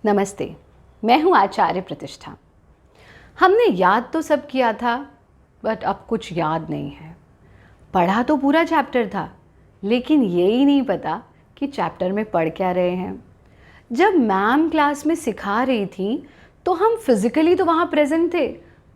नमस्ते, मैं हूँ आचार्य प्रतिष्ठा। हमने याद तो सब किया था, बट अब कुछ याद नहीं है। पढ़ा तो पूरा चैप्टर था, लेकिन यही नहीं पता कि चैप्टर में पढ़ क्या रहे हैं। जब मैम क्लास में सिखा रही थी, तो हम फिज़िकली तो वहाँ प्रेजेंट थे,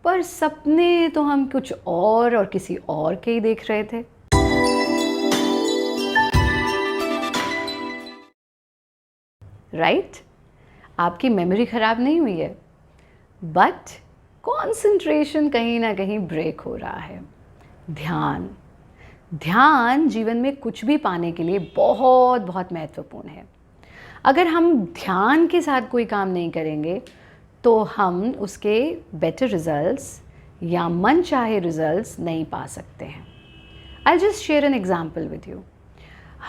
पर सपने तो हम कुछ और किसी और के ही देख रहे थे। राइट? आपकी मेमोरी ख़राब नहीं हुई है, बट कॉन्सेंट्रेशन कहीं ना कहीं ब्रेक हो रहा है। ध्यान ध्यान जीवन में कुछ भी पाने के लिए बहुत बहुत महत्वपूर्ण है। अगर हम ध्यान के साथ कोई काम नहीं करेंगे तो हम उसके बेटर रिजल्ट्स या मन चाहे रिजल्ट्स नहीं पा सकते हैं। I just share an example with you.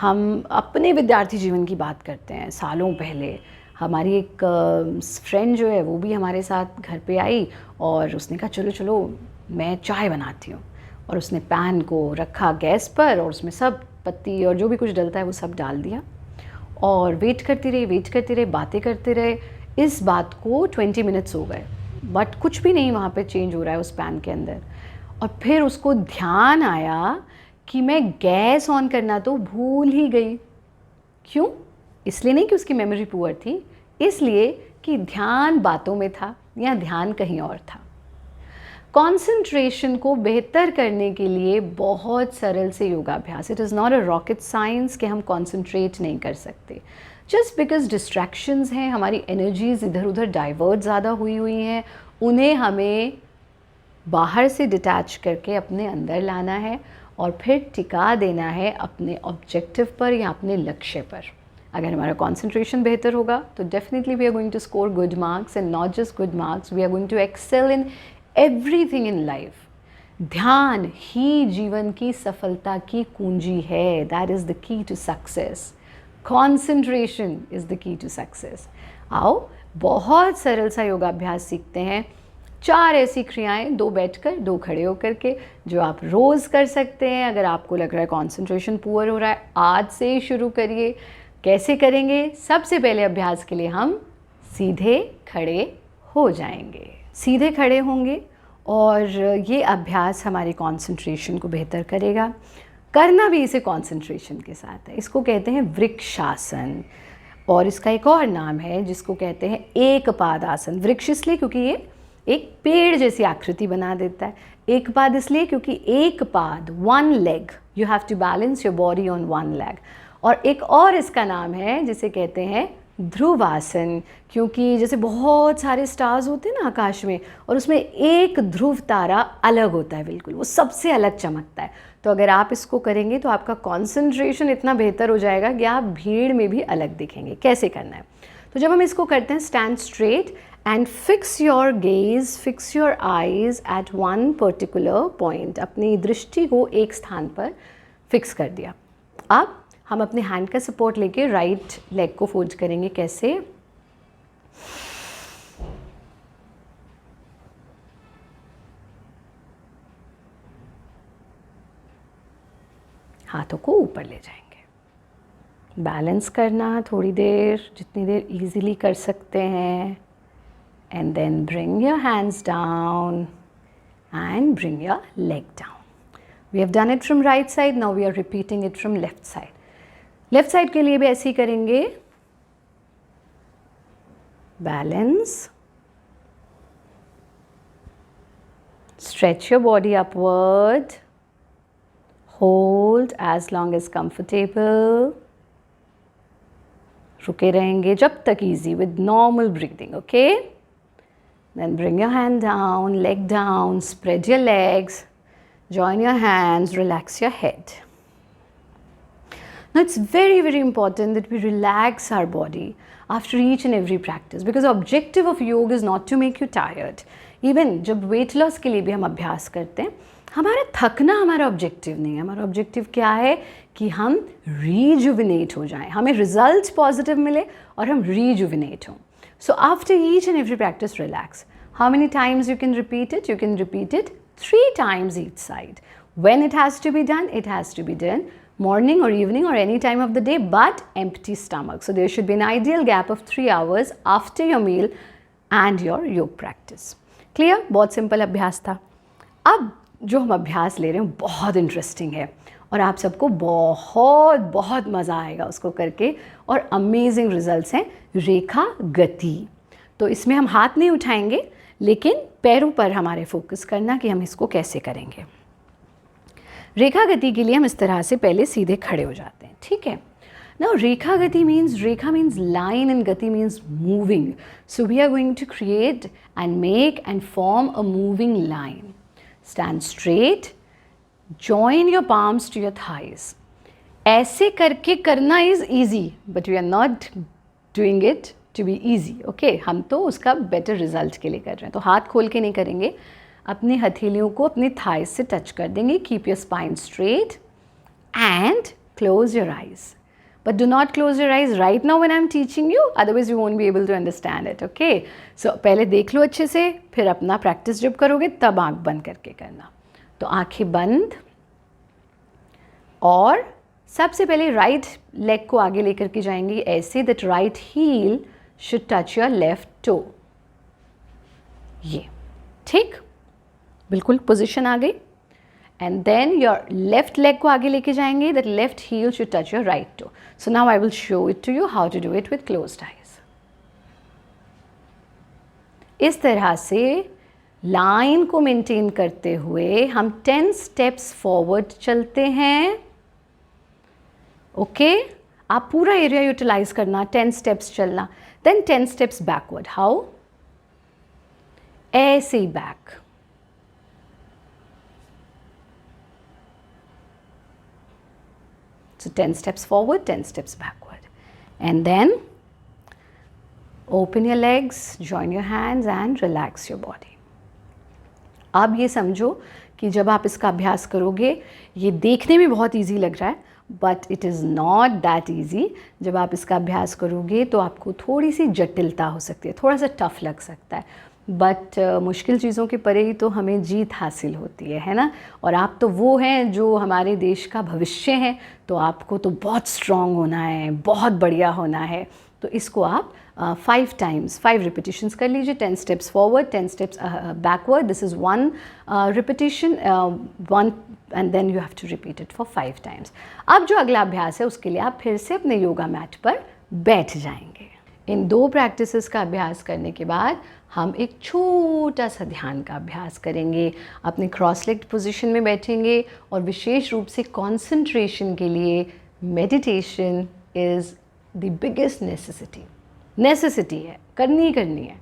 हम अपने विद्यार्थी जीवन की बात करते हैं। सालों पहले हमारी एक फ्रेंड जो है वो भी हमारे साथ घर पे आई और उसने कहा चलो चलो मैं चाय बनाती हूँ। और उसने पैन को रखा गैस पर और उसमें सब पत्ती और जो भी कुछ डलता है वो सब डाल दिया और वेट करती रही, बातें करते रहे। इस बात को 20 मिनट्स हो गए, बट कुछ भी नहीं वहाँ पे चेंज हो रहा है उस पैन के अंदर। और फिर उसको ध्यान आया कि मैं गैस ऑन करना तो भूल ही गई। क्यों? इसलिए नहीं कि उसकी मेमोरी पुअर थी, इसलिए कि ध्यान बातों में था या ध्यान कहीं और था। कंसंट्रेशन को बेहतर करने के लिए बहुत सरल से योगाभ्यास। It is not a rocket science कि हम कंसंट्रेट नहीं कर सकते। जस्ट बिकॉज डिस्ट्रैक्शंस हैं, हमारी एनर्जीज इधर उधर डाइवर्ट ज़्यादा हुई हैं, उन्हें हमें बाहर से डिटैच करके अपने अंदर लाना है और फिर टिका देना है अपने ऑब्जेक्टिव पर या अपने लक्ष्य पर। अगर हमारा कंसंट्रेशन बेहतर होगा तो definitely we are going to score good marks, and not just good marks, we are going to excel in everything in life. ध्यान ही जीवन की सफलता की कुंजी है। That is the key to success. Concentration is the key to success. आओ बहुत सरल सा योगाभ्यास सीखते हैं। 4 ऐसी क्रियाएं, 2 बैठकर 2 खड़े होकर के, जो आप रोज़ कर सकते हैं। अगर आपको लग रहा है कॉन्सेंट्रेशन पुअर हो रहा है, आज से ही शुरू करिए। कैसे करेंगे? सबसे पहले अभ्यास के लिए हम सीधे खड़े हो जाएंगे। सीधे खड़े होंगे और ये अभ्यास हमारी कंसंट्रेशन को बेहतर करेगा। करना भी इसे कंसंट्रेशन के साथ है। इसको कहते हैं वृक्षासन, और इसका एक और नाम है जिसको कहते हैं एक पाद आसन। वृक्ष इसलिए क्योंकि ये एक पेड़ जैसी आकृति बना देता है। एक पाद इसलिए क्योंकि एक पाद, 1 leg, you have to balance your body on 1 leg। और एक और इसका नाम है जिसे कहते हैं ध्रुवासन, क्योंकि जैसे बहुत सारे स्टार्स होते हैं ना आकाश में, और उसमें एक ध्रुव तारा अलग होता है, बिल्कुल वो सबसे अलग चमकता है। तो अगर आप इसको करेंगे तो आपका कंसंट्रेशन इतना बेहतर हो जाएगा कि आप भीड़ में भी अलग दिखेंगे। कैसे करना है? तो जब हम इसको करते हैं, stand straight and fix your gaze, fix your eyes at one particular point. अपनी दृष्टि को एक स्थान पर फिक्स कर दिया। अब हम अपने हैंड का सपोर्ट लेके राइट लेग को फोल्ड करेंगे। कैसे? हाथों को ऊपर ले जाएंगे। बैलेंस करना थोड़ी देर, जितनी देर इजीली कर सकते हैं। And then bring your hands down and bring your leg down. We have done it from right side, now we are repeating it from left side. Left side के लिए भी ऐसे ही करेंगे। Balance, stretch your body upward, hold as long as comfortable. रुके रहेंगे जब तक easy, with normal breathing. Okay, then bring your hand down, leg down, spread your legs, join your hands, relax your head. Now it's very very important that we relax our body after each and every practice, because the objective of yoga is not to make you tired. Even जब weight loss के लिए भी हम अभ्यास करते हैं, हमारा थकना हमारा ऑब्जेक्टिव नहीं है। हमारा ऑब्जेक्टिव क्या है? कि हम rejuvenate हो जाएं, हमें रिजल्ट्स पॉजिटिव मिले और हम rejuvenate हों। So after each and every practice, relax. How many times you can repeat it? You can repeat it 3 times each side. When it has to be done, it has to be done morning or evening or any time of the day, but empty stomach. So there should be an ideal gap of 3 hours after your meal and your योग practice. Clear? बहुत simple अभ्यास था. अब जो हम अभ्यास ले रहे हैं बहुत इंटरेस्टिंग है और आप सबको बहुत बहुत मज़ा आएगा उसको करके और अमेजिंग रिजल्ट्स हैं. रेखा गति. तो इसमें हम हाथ नहीं उठाएंगे लेकिन पैरों पर हमारे फोकस करना कि हम इसको कैसे करेंगे. रेखा गति के लिए हम इस तरह से पहले सीधे खड़े हो जाते हैं. ठीक है. Now rekha gati means, rekha means line and gati means moving. So we are going to create and make and form a moving line. Stand straight, join your palms to your thighs. ऐसे करके करना is easy, but we are not doing it to be easy. Okay, हम तो उसका better result के लिए कर रहे हैं. तो हाथ खोल के नहीं करेंगे, अपनी हथेलियों को अपने thighs से touch कर देंगे. Keep your spine straight and close your eyes. But do not close your eyes right now when I'm teaching you, otherwise you won't be able to understand it. Okay? So पहले देख लो अच्छे से, फिर अपना practice जब करोगे तब आँख बंद करके करना. तो आँखें बंद और सबसे पहले राइट लेग को आगे लेकर के जाएंगी ऐसे that right heel should touch your left toe. ये ठीक, बिल्कुल पोजिशन आ गई. And then your left leg को आगे लेके जाएंगे that left heel should touch your right toe. So now I will show it to you how to do it with closed eyes. इस तरह से लाइन को मेंटेन करते हुए हम 10 steps forward चलते हैं. ओके, आप पूरा एरिया यूटिलाइज करना, 10 steps चलना, then 10 steps backward. How? ऐसे ही back. So 10 steps forward, 10 steps backward. And then open your legs, join your hands and relax your body. अब ये समझो कि जब आप इसका अभ्यास करोगे, ये देखने में बहुत इजी लग रहा है, but it is not that easy. जब आप इसका अभ्यास करोगे तो आपको थोड़ी सी जटिलता हो सकती है, थोड़ा सा टफ लग सकता है, बट मुश्किल चीज़ों के परे ही तो हमें जीत हासिल होती है ना. और आप तो वो हैं जो हमारे देश का भविष्य हैं, तो आपको तो बहुत स्ट्रॉन्ग होना है, बहुत बढ़िया होना है. तो इसको आप 5 times 5 repetitions कर लीजिए. 10 steps forward, 10 steps backward. This is one repetition, one, and then you have to repeat it for 5 times. अब जो अगला अभ्यास है उसके लिए आप फिर से अपने योगा मैट पर बैठ जाएंगे. इन 2 प्रैक्टिसेस का अभ्यास करने के बाद हम एक छोटा सा ध्यान का अभ्यास करेंगे. अपने क्रॉस लेग्ड पोजीशन में बैठेंगे और विशेष रूप से कंसंट्रेशन के लिए meditation is the biggest necessity है, करनी ही करनी है.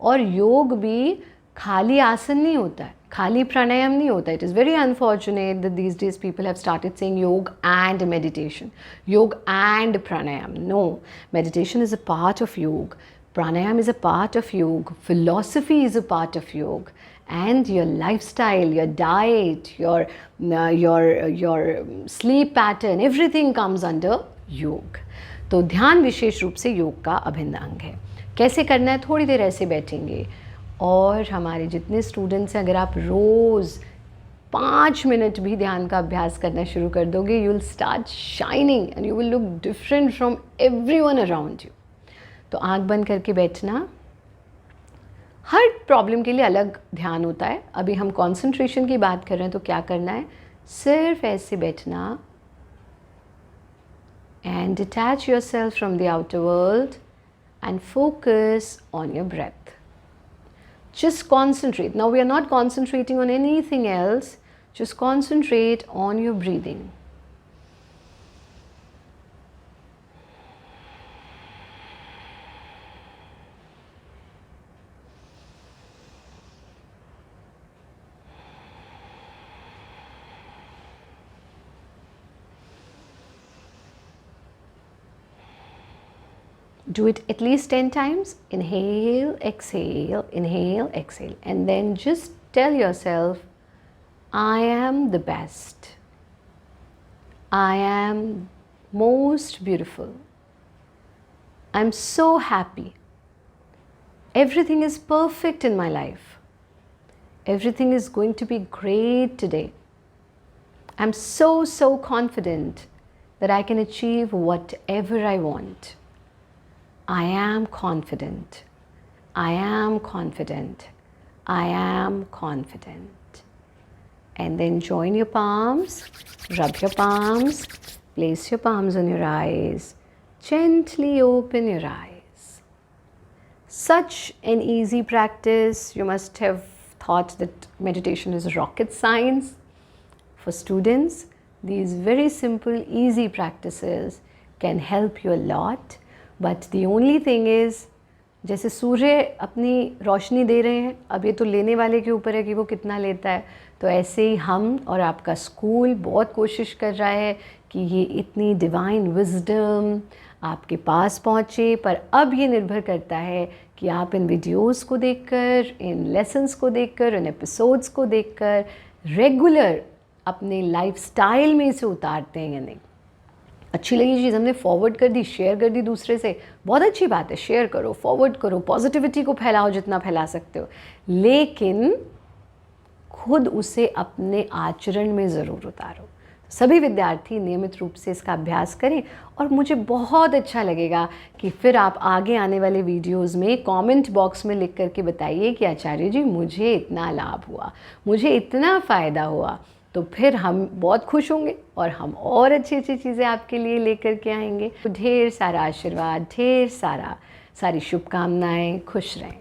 और योग भी खाली आसन नहीं होता है, खाली प्राणायाम नहीं होता. It is very unfortunate that these days people have started saying yoga and meditation, yoga and pranayama. No, meditation is a part of yoga, pranayam is a part of yoga, philosophy is a part of yoga, and your lifestyle, your diet, your sleep pattern, everything comes under yoga. तो ध्यान विशेष रूप से योग का अभिन्न अंग है. कैसे करना है? थोड़ी देर ऐसे बैठेंगे और हमारे जितने स्टूडेंट्स हैं, अगर आप रोज़ 5 मिनट भी ध्यान का अभ्यास करना शुरू कर दोगे, you will start shining and you will look different from everyone around you. तो आँख बंद करके बैठना. हर प्रॉब्लम के लिए अलग ध्यान होता है. अभी हम कंसंट्रेशन की बात कर रहे हैं, तो क्या करना है? सिर्फ ऐसे बैठना and detach yourself from the outer world and focus on your breath. Just concentrate. Now we are not concentrating on anything else, just concentrate on your breathing. Do it at least 10 times. Inhale, exhale, inhale, exhale. And then just tell yourself, I am the best. I am most beautiful. I'm so happy. Everything is perfect in my life. Everything is going to be great today. I'm so confident that I can achieve whatever I want. I am confident. I am confident. I am confident. And then join your palms, rub your palms, place your palms on your eyes, gently open your eyes. Such an easy practice. You must have thought that meditation is rocket science. For students, these very simple, easy practices can help you a lot. But the only thing is, जैसे सूर्य अपनी रोशनी दे रहे हैं, अब ये तो लेने वाले के ऊपर है कि वो कितना लेता है, तो ऐसे ही हम और आपका स्कूल बहुत कोशिश कर रहा है कि ये इतनी डिवाइन विजडम आपके पास पहुँचे। पर अब ये निर्भर करता है कि आप इन वीडियोस को देखकर, इन लेसन्स को देखकर, इन एपिसोड्स को देखकर रेगुलर अपने लाइफस्टाइल में इसे उतारते हैं या नहीं। अच्छी लगी चीज़ हमने फॉरवर्ड कर दी, शेयर कर दी दूसरे से, बहुत अच्छी बात है, शेयर करो, फॉरवर्ड करो, पॉजिटिविटी को फैलाओ जितना फैला सकते हो, लेकिन खुद उसे अपने आचरण में ज़रूर उतारो। सभी विद्यार्थी नियमित रूप से इसका अभ्यास करें और मुझे बहुत अच्छा लगेगा कि फिर आप आगे आने वाले वीडियोस में कमेंट बॉक्स में लिख करके बताइए कि आचार्य जी मुझे इतना लाभ हुआ, मुझे इतना फ़ायदा हुआ। तो फिर हम बहुत खुश होंगे और हम और अच्छी अच्छी चीज़ें आपके लिए लेकर के आएंगे। ढेर सारा आशीर्वाद, ढेर सारी शुभकामनाएं, खुश रहें।